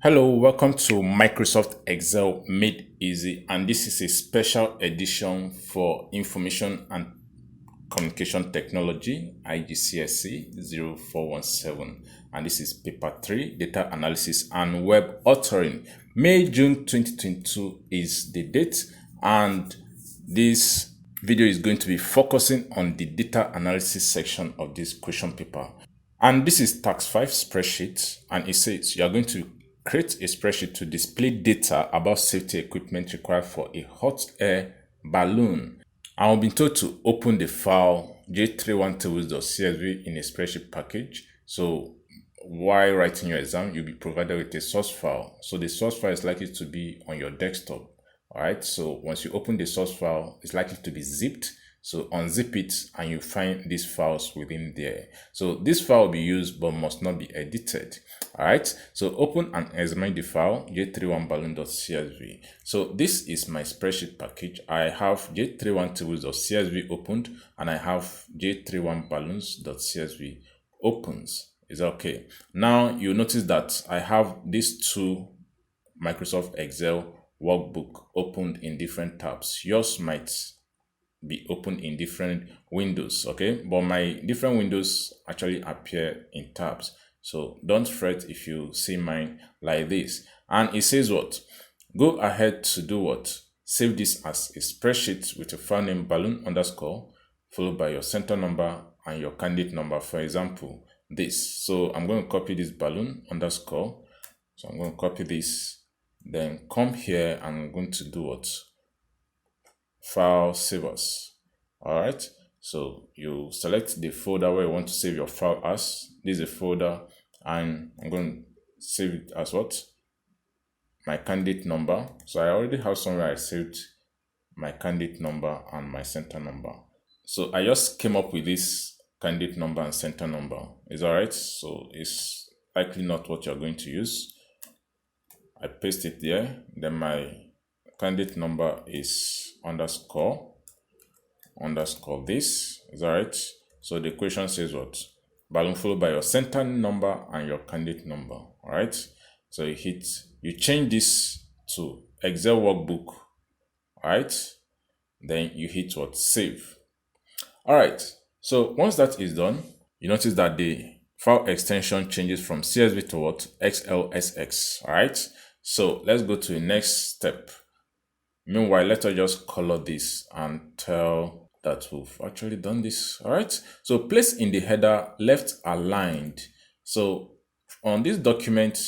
Hello, welcome to Microsoft Excel Made Easy, and this is a special edition for Information and Communication Technology, IGCSE 0417, and this is paper 3, Data Analysis and Web Authoring. May-June 2022 is the date, and this video is going to be focusing on the data analysis section of this question paper. And this is task 5 spreadsheet, and it says you are going to create a spreadsheet to display data about safety equipment required for a hot air balloon. I will be told to open the file j31tables.csv in a spreadsheet package. So while writing your exam, you'll be provided with a source file. So the source file is likely to be on your desktop. All right. So once you open the source file, it's likely to be zipped. So unzip it and you find these files within there. So this file will be used but must not be edited. All right. So open and examine the file j31balloon.csv. So this is my spreadsheet package. I have j31tables.csv opened and I have j31balloons.csv opens. Is that okay? Now you notice that I have these two Microsoft Excel workbook opened in different tabs. Yours might be open in different windows, okay, but my different windows actually appear in tabs, so don't fret if you see mine like this. And it says what? Go ahead to do what? Save this as a spreadsheet with a file name balloon underscore followed by your center number and your candidate number. For example, this. So I'm going to copy this balloon underscore. So I'm going to copy this, then come here and I'm going to do what? File save as. All right, so you select the folder where you want to save your file as. This is a folder and I'm going to save it as what? My candidate number. So I already have somewhere I saved my candidate number and my center number. So I just came up with this candidate number and center number. Is all right. So it's likely not what you're going to use. I paste it there. Then my candidate number is underscore this. Is that right? So the question says what? Balloon followed by your center number and your candidate number. All right. So you change this to Excel workbook. All right. Then you hit what? Save. All right. So once that is done, you notice that the file extension changes from CSV to what? XLSX. All right. So let's go to the next step. Meanwhile, let us just color this and tell that we've actually done this. All right. So place in the header left aligned. So on this document,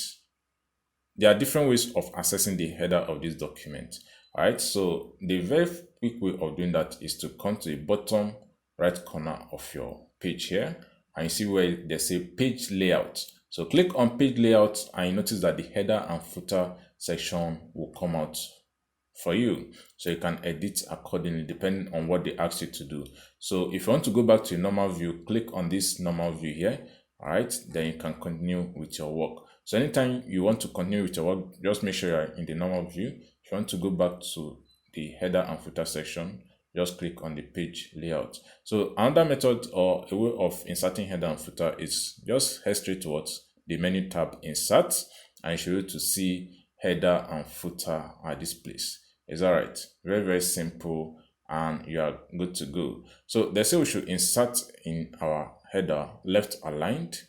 there are different ways of accessing the header of this document. All right. So the very quick way of doing that is to come to the bottom right corner of your page here, and you see where they say page layout. So click on page layout and you notice that the header and footer section will come out for you, so you can edit accordingly depending on what they ask you to do. So if you want to go back to your normal view, click on this normal view here. All right, then you can continue with your work. So anytime you want to continue with your work, just make sure you're in the normal view. If you want to go back to the header and footer section, just click on the page layout. So another method or a way of inserting header and footer is just head straight towards the menu tab insert, and you should be able to see header and footer at this place. Is all right. Very, very simple, and you are good to go. So they say we should insert in our header left aligned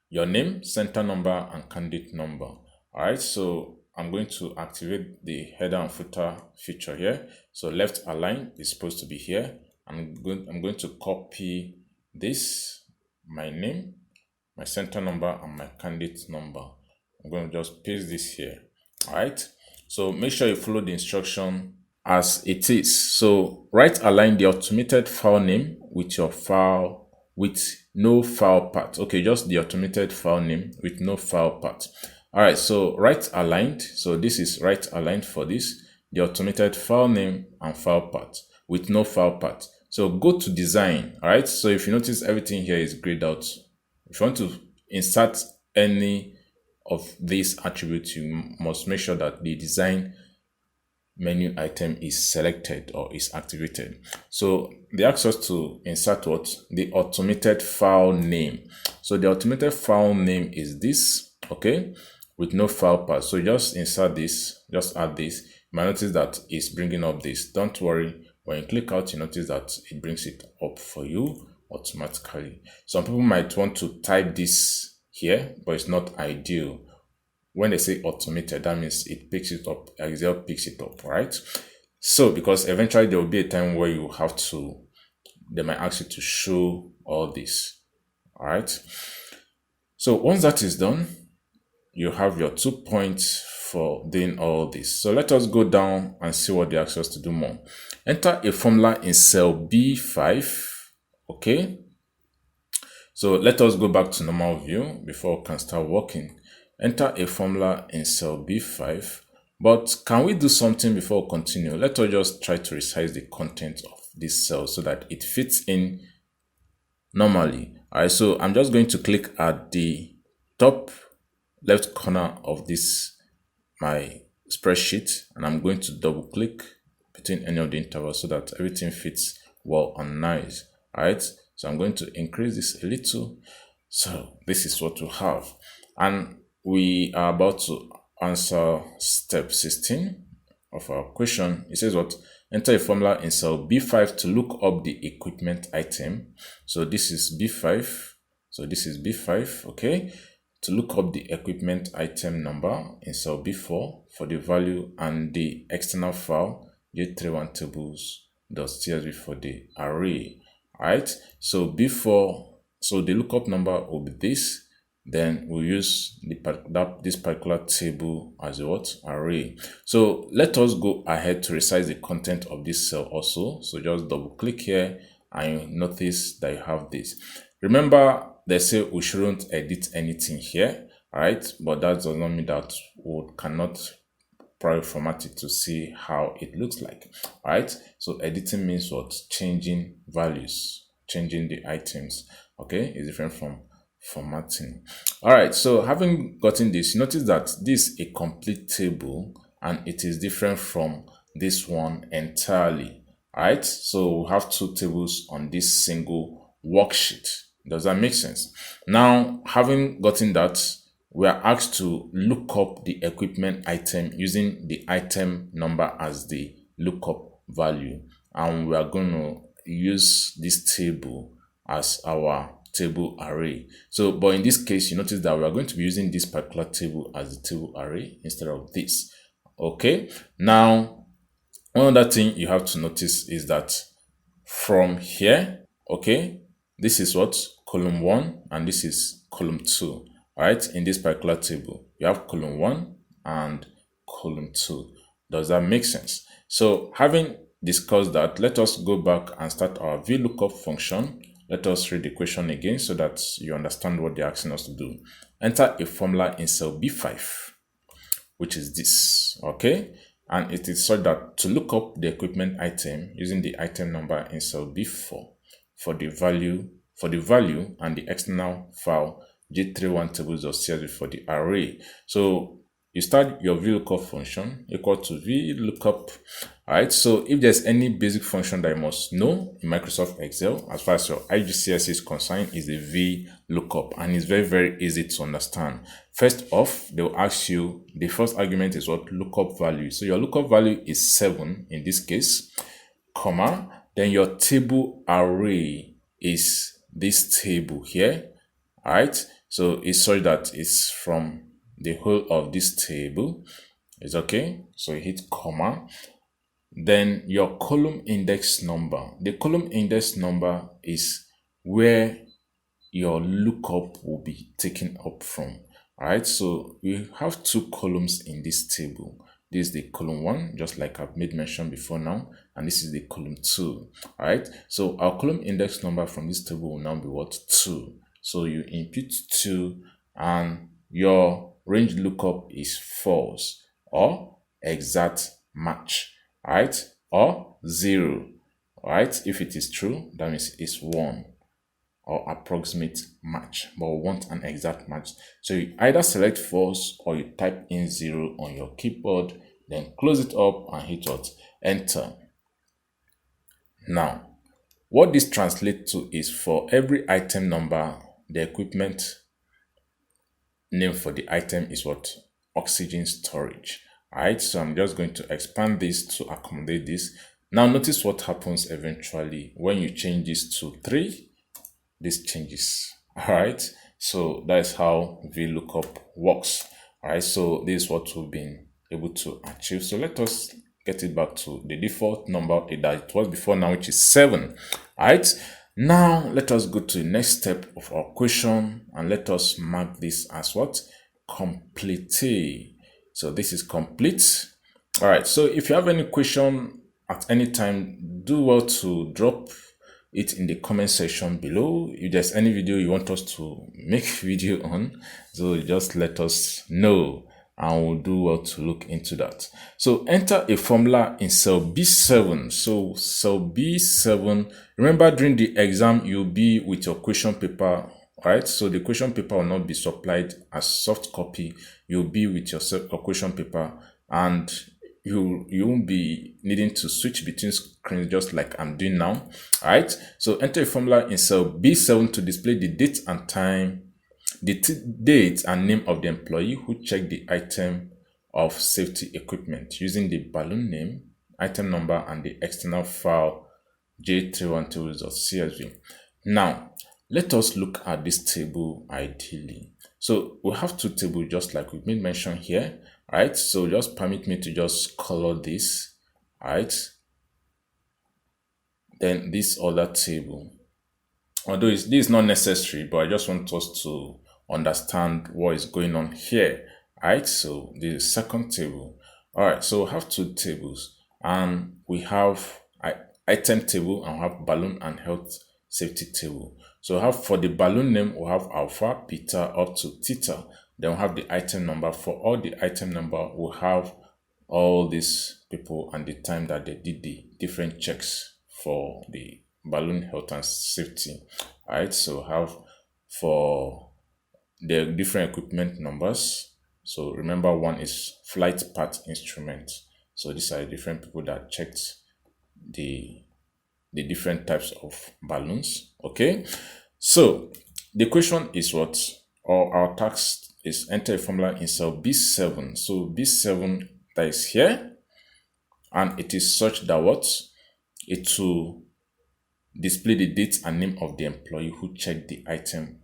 your name, center number, and candidate number. All right. So I'm going to activate the header and footer feature here. So left aligned is supposed to be here. I'm going to copy this, my name, my center number, and my candidate number. I'm going to just paste this here. All right. So make sure you follow the instruction as it is. So right align the automated file name with your file with no file path. Okay, just the automated file name with no file path. All right, so right aligned. So this is right aligned for this, the automated file name and file path with no file path. So go to design. All right, so if you notice everything here is grayed out. If you want to insert any of these attributes, you must make sure that the design menu item is selected or is activated. So they ask us to insert what? The automated file name. So the automated file name is this. Okay, with no file path. So just insert this, just add this. You might notice that it's bringing up this. Don't worry, when you click out, you notice that it brings it up for you automatically. Some people might want to type this here, but it's not ideal. When they say automated, that means it picks it up, Excel picks it up, right? So because eventually there will be a time where you have to, they might ask you to show all this, all right? So once that is done, you have your 2 points for doing all this. So let us go down and see what they ask us to do more. Enter a formula in cell B5, okay? So let us go back to normal view before we can start working. Enter a formula in cell B5, but can we do something before we continue? Let us just try to resize the content of this cell so that it fits in normally. All right, so I'm just going to click at the top left corner of this, my spreadsheet, and I'm going to double click between any of the intervals so that everything fits well and nice. All right, so I'm going to increase this a little. So this is what we have, and we are about to answer step 16 of our question. It says what? Enter a formula in cell B5 to look up the equipment item. So this is B5. So this is B5, okay? To look up the equipment item number in cell B4 for the value and the external file J31 tables.csv for the array. Alright, so B4, so the lookup number will be this. Then we'll use this particular table as a what? Array. So let us go ahead to resize the content of this cell also. So just double click here and you notice that you have this. Remember, they say we shouldn't edit anything here, right? But that does not mean that we cannot probably format it to see how it looks like, right? So editing means what? Changing values, changing the items, okay? It's different from formatting. All right, so having gotten this, you notice that this is a complete table and it is different from this one entirely. All right, so we have two tables on this single worksheet. Does that make sense? Now, having gotten that, we are asked to look up the equipment item using the item number as the lookup value, and we are going to use this table as our table array. So, but in this case, you notice that we are going to be using this particular table as the table array instead of this. Okay, now one other thing you have to notice is that from here, okay, this is what? Column 1 and this is column 2. Right, in this particular table, you have column 1 and column 2. Does that make sense? So having discussed that, let us go back and start our VLOOKUP function. Let us read the question again so that you understand what they're asking us to do. Enter a formula in cell B5, which is this, okay? And it is such that to look up the equipment item using the item number in cell B4 for the value and the external file J31 tables.csv for the array. So you start your VLOOKUP function equal to VLOOKUP. Alright, so if there's any basic function that you must know in Microsoft Excel, as far as your IGCSE is concerned, is the VLOOKUP, and it's very, very easy to understand. First off, they'll ask you, the first argument is what? Lookup value. So your lookup value is 7 in this case, comma, then your table array is this table here. Alright, so it's such that it's from the whole of this table. It's okay. So you hit comma. Then your column index number. The column index number is where your lookup will be taken up from. Alright, so we have two columns in this table. This is the column 1, just like I've made mention before now, and this is the column 2. Alright, so our column index number from this table will now be what? 2. So you input 2 and your range lookup is false or exact match, right? Or 0, right? If it is true, that means it's 1 or approximate match, but we want an exact match. So you either select false or you type in 0 on your keyboard, then close it up and hit what? Enter. Now, what this translates to is for every item number, the equipment name for the item is what? Oxygen storage. Alright, so I'm just going to expand this to accommodate this. Now notice what happens eventually when you change this to 3. This changes. Alright, so that is how VLOOKUP works. Alright, so this is what we've been able to achieve. So let us get it back to the default number that it was before now, which is 7. Alright, now let us go to the next step of our question and let us mark this as what? Complete. So this is complete. All right, so if you have any question at any time, do well to drop it in the comment section below. If there's any video you want us to make video on, so just let us know and we'll do well to look into that. So enter a formula in cell B7. So cell B7, remember during the exam you'll be with your question paper, right? So the question paper will not be supplied as soft copy. You'll be with your question paper and you won't be needing to switch between screens just like I'm doing now. All right, so enter a formula in cell B7 to display the date and time, the date and name of the employee who checked the item of safety equipment using the balloon name, item number, and the external file j31tables.csv. Now, let us look at this table ideally. So we have 2 tables just like we made mention here. Right, so just permit me to just color this. Right, then this other table, although this is not necessary, but I just want us to understand what is going on here. Right, so the second table. All right, so we have 2 tables and we have item table and we have balloon and health safety table. So we have for the balloon name, we have alpha, beta up to theta. Then we have the item number. For all the item number, we'll have all these people and the time that they did the different checks for the balloon health and safety. All right, so have for the different equipment numbers. So remember, one is flight part instrument. So these are different people that checked the different types of balloons. Okay, so the question is what, or our task is enter a formula in cell B7. So B7 that is here, and it is such that what? It will display the date and name of the employee who checked the item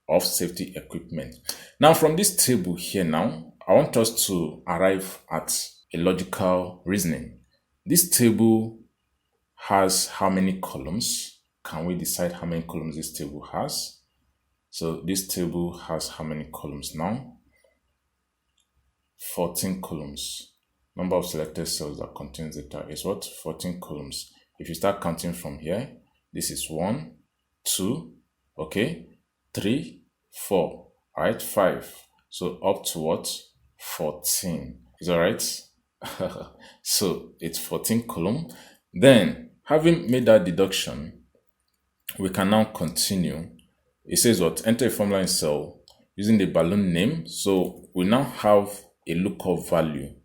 of safety equipment. Now from this table here now, I want us to arrive at a logical reasoning. This table has how many columns? Can we decide how many columns this table has? So this table has how many columns now? 14 columns. Number of selected cells that contains data is what? 14 columns. If you start counting from here, this is 1, 2, okay, 3, 4, all right, 5. So up to what? 14. Is all right? So it's 14 column. Then having made that deduction, we can now continue. It says what? Enter a formula in cell using the balloon name. So we now have a lookup value.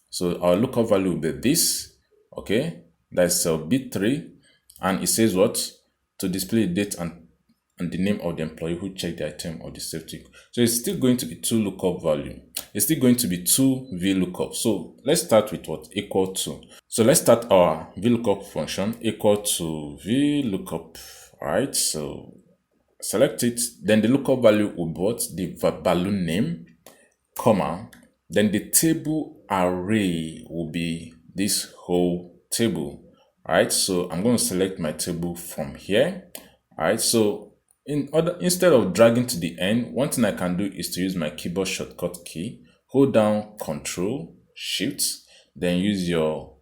So our lookup value will be this, okay? That's cell B3, and it says what? To display the date and the name of the employee who checked the item of the safety. So it's still going to be 2 lookup value. It's still going to be 2 VLOOKUP. So let's start with what? Equal to. So let's start our VLOOKUP function equal to VLOOKUP. All right, so select it, then the lookup value will be what? The balloon name, comma, then the table array will be this whole table. All right, so I'm going to select my table from here. All right, so instead of dragging to the end, one thing I can do is to use my keyboard shortcut key, hold down Control Shift, then use your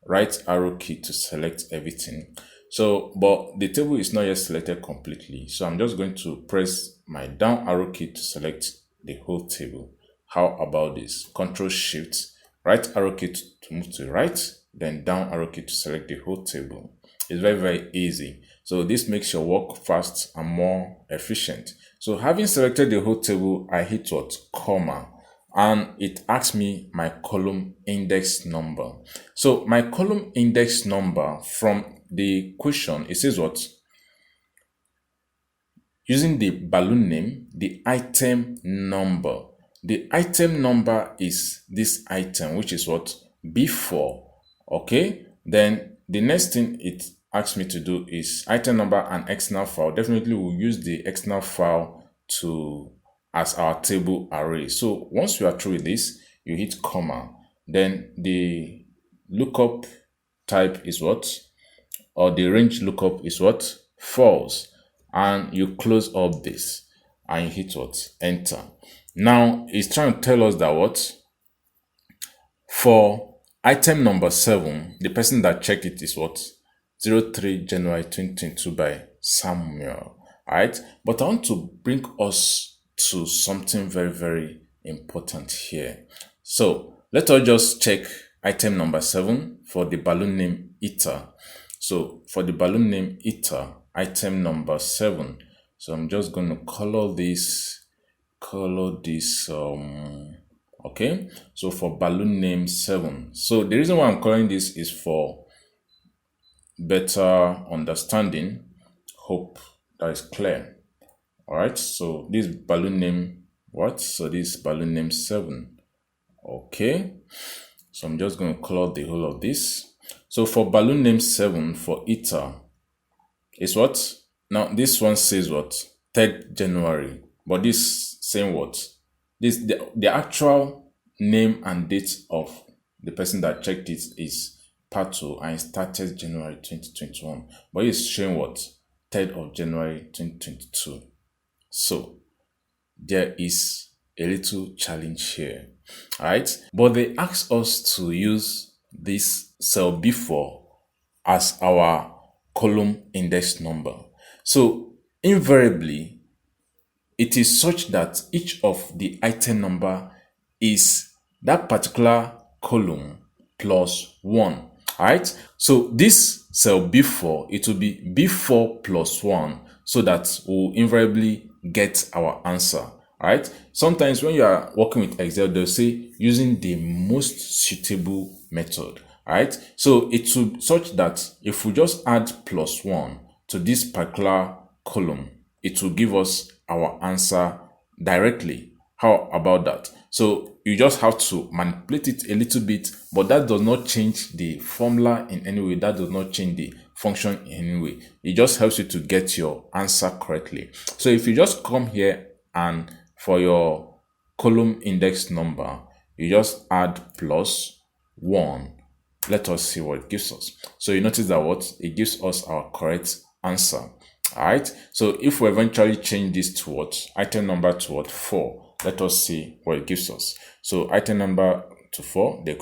right arrow key to select everything. So, but the table is not yet selected completely. So I'm just going to press my down arrow key to select the whole table. How about this? Control Shift, right arrow key to move to the right, then down arrow key to select the whole table. It's very, very easy. So this makes your work fast and more efficient. So having selected the whole table, I hit what? Comma. And it asks me my column index number. So my column index number from the question, it says what? using the balloon name, the item number. The item number is this item, which is what? B4. Okay, then the next thing it asks me to do is item number and external file. Definitely we'll use the external file to as our table array. So once you are through with this, you hit comma, then the lookup type is what? Or the range lookup is what? False. And you close up this and you hit what? Enter. Now it's trying to tell us that what? For item number 7, the person that checked it is what? 03 January 2022 by Samuel. Alright, but I want to bring us to something very, very important here. So let us just check item number 7 for the balloon name eater. So for the balloon name eater, item number 7. So I'm just going to color this, okay. So for balloon name 7. So the reason why I'm calling this is for better understanding. Hope that is clear. All right. So this balloon name what? So this balloon name 7. Okay. So I'm just going to color the whole of this. So for balloon name 7 for eater is what? Now this one says what? 3rd January. But this saying what? This the actual name and date of the person that checked it is part 2 and it started January 2021. But it's showing what? 3rd of January 2022. So there is a little challenge here. Alright, but they asked us to use this cell B4 as our column index number. So invariably, it is such that each of the item number is that particular column plus 1. Alright, so this cell B4, it will be B4 plus 1 so that we'll invariably get our answer. Alright, sometimes when you are working with Excel, they'll say using the most suitable method. Alright, so it will be such that if we just add plus 1 to this particular column, it will give us our answer directly. How about that? So you just have to manipulate it a little bit, but that does not change the formula in any way. That does not change the function in any way. It just helps you to get your answer correctly. So if you just come here and for your column index number, you just add plus 1. Let us see what it gives us. So you notice that what? It gives us our correct answer. Alright, so if we eventually change this to what? Item number to what? 4. Let us see what it gives us. So item number to 4, the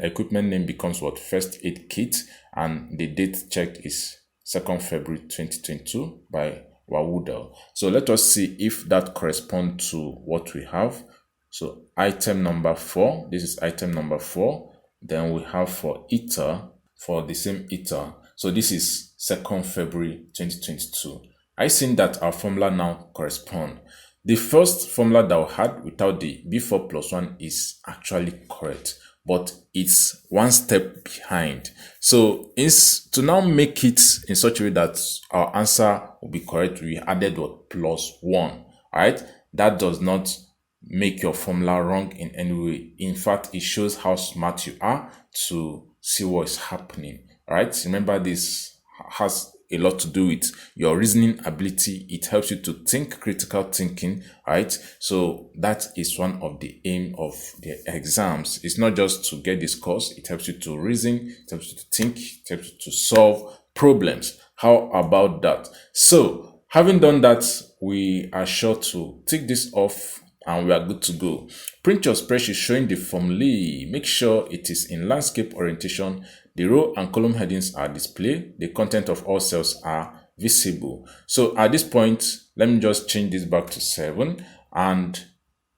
equipment name becomes what? First aid kit, and the date checked is 2nd February 2022 by Wawudel. So let us see if that corresponds to what we have. So item number 4, this is item number 4. Then we have for eater, for the same eater. So this is 2nd February 2022. I think that our formula now correspond. The first formula that we had without the B4 plus 1 is actually correct, but it's one step behind. So it's to now make it in such a way that our answer will be correct, we added what? Plus 1. All right, that does not make your formula wrong in any way. In fact, it shows how smart you are to see what is happening. All right, remember this has a lot to do with your reasoning ability. It helps you to think, critical thinking. Right, so that is one of the aim of the exams. It's not just to get this course. It helps you to reason, it helps you to think, it helps you to solve problems. How about that? So having done that, we are sure to tick this off and we are good to go. Print your spreadsheet showing the formulae. Make sure it is in landscape orientation. The row and column headings are displayed. The content of all cells are visible. So at this point, let me just change this back to 7 and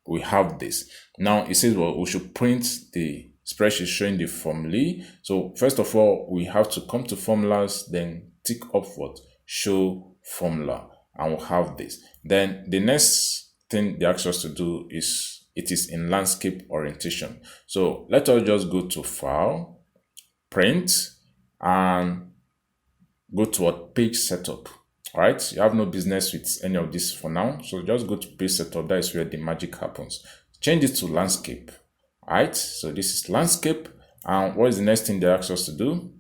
we have this. Now it says, well, we should print the spreadsheet showing the formulae. So first of all, we have to come to formulas, then tick off what? Show formula, and we'll have this. Then the next thing they ask us to do is it is in landscape orientation. So let us just go to File, Print, and go to what? Page Setup. All right, you have no business with any of this for now. So just go to page setup. That is where the magic happens. Change it to landscape. All right, so this is landscape. And what is the next thing they ask us to do?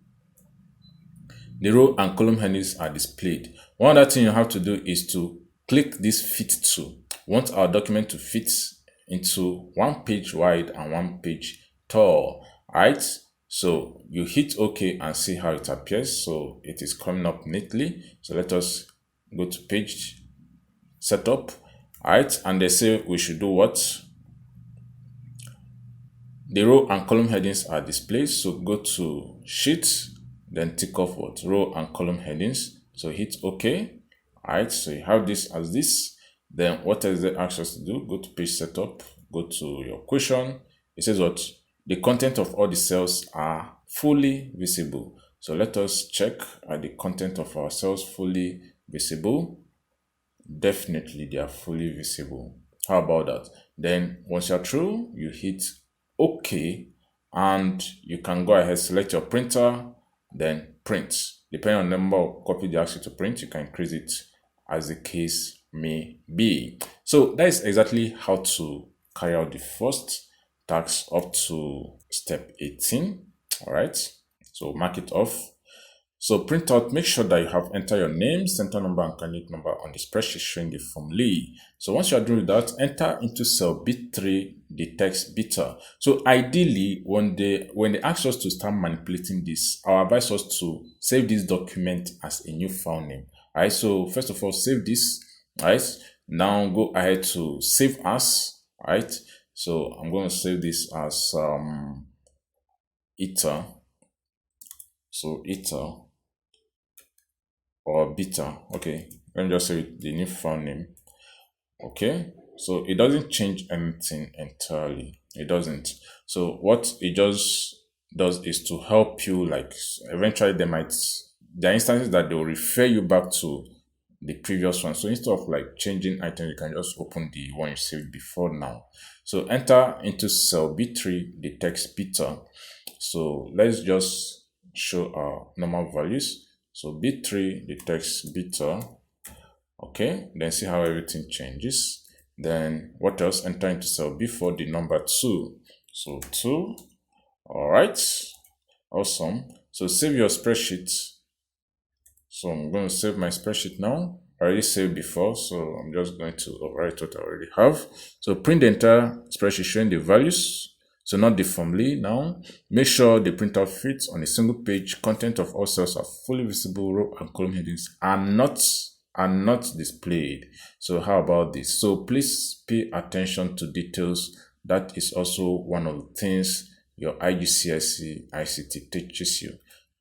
The row and column headings are displayed. One other thing you have to do is to click this fit to. We want our document to fit into 1 page wide and 1 page tall. Alright, so you hit OK and see how it appears. So it is coming up neatly. So let us go to page setup. Alright, and they say we should do what? The row and column headings are displayed. So go to sheet, then tick off what? Row and column headings. So hit OK. Alright, so you have this as this. Then what does it ask us to do? Go to page setup, go to your question. It says what? The content of all the cells are fully visible. So let us check, are the content of our cells fully visible? Definitely they are fully visible. How about that? Then once you're through, you hit OK, and you can go ahead, select your printer, then print. Depending on the number of copies they ask you to print, you can increase it as the case may be. So that is exactly how to carry out the first task up to step 18. All right, so mark it off. So print out, make sure that you have entered your name, center number, and candidate number on the spreadsheet showing the formulae. So once you are doing that, enter into cell B3 the text beta. So ideally, when they ask us to start manipulating this, I advise us to save this document as a new file name. All right, so first of all, save this. All right, now go ahead to save as. All right, so I'm going to save this as iter. So iter or beta. Okay, let me just say the new file name. Okay, so it doesn't change anything entirely. It doesn't. So what it just does is to help you, like eventually there are instances that they will refer you back to the previous one. So instead of like changing items, you can just open the one you saved before now. So enter into cell B3 the text beta. So let's just show our normal values. So B3 the text beta. Okay, then see how everything changes. Then what else? Enter into cell B4 the number 2. So 2. All right, awesome. So save your spreadsheet. So I'm going to save my spreadsheet now. I already saved before, so I'm just going to overwrite what I already have. So print the entire spreadsheet showing the values. So not the formulae now. Make sure the printout fits on a single page. Content of all cells are fully visible. Row and column headings are not displayed. So how about this? So please pay attention to details. That is also one of the things your IGCSE ICT teaches you.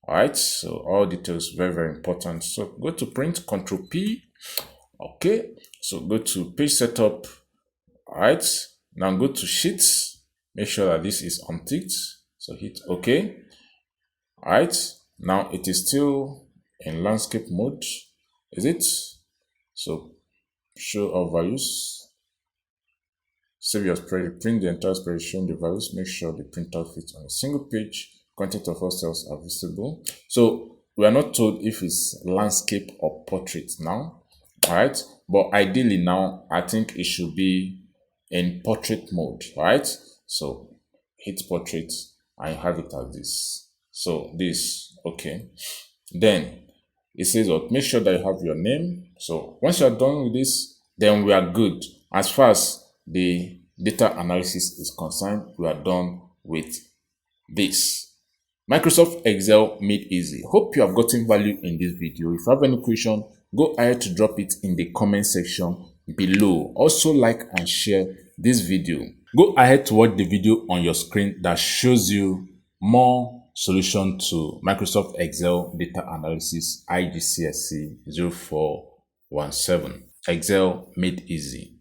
All right, so all details very, very important. So go to print, Control P. Okay, so go to page setup. All right, now go to sheets. Make sure that this is unticked. So hit OK. All right, now it is still in landscape mode. Is it? So show all values. Save your spreadsheet, print the entire spreadsheet showing the values. Make sure the printout fits on a single page. Content of all cells are visible. So we are not told if it's landscape or portrait now. All right, but ideally now I think it should be in portrait mode. All right, so hit portrait and you have it as this. So this, okay. Then it says what? Make sure that you have your name. So once you are done with this, then we are good. As far as the data analysis is concerned, we are done with this. Microsoft Excel made easy. Hope you have gotten value in this video. If you have any question, go ahead to drop it in the comment section below. Also like and share this video. Go ahead to watch the video on your screen that shows you more solution to Microsoft Excel data analysis IGCSE 0417. Excel made easy.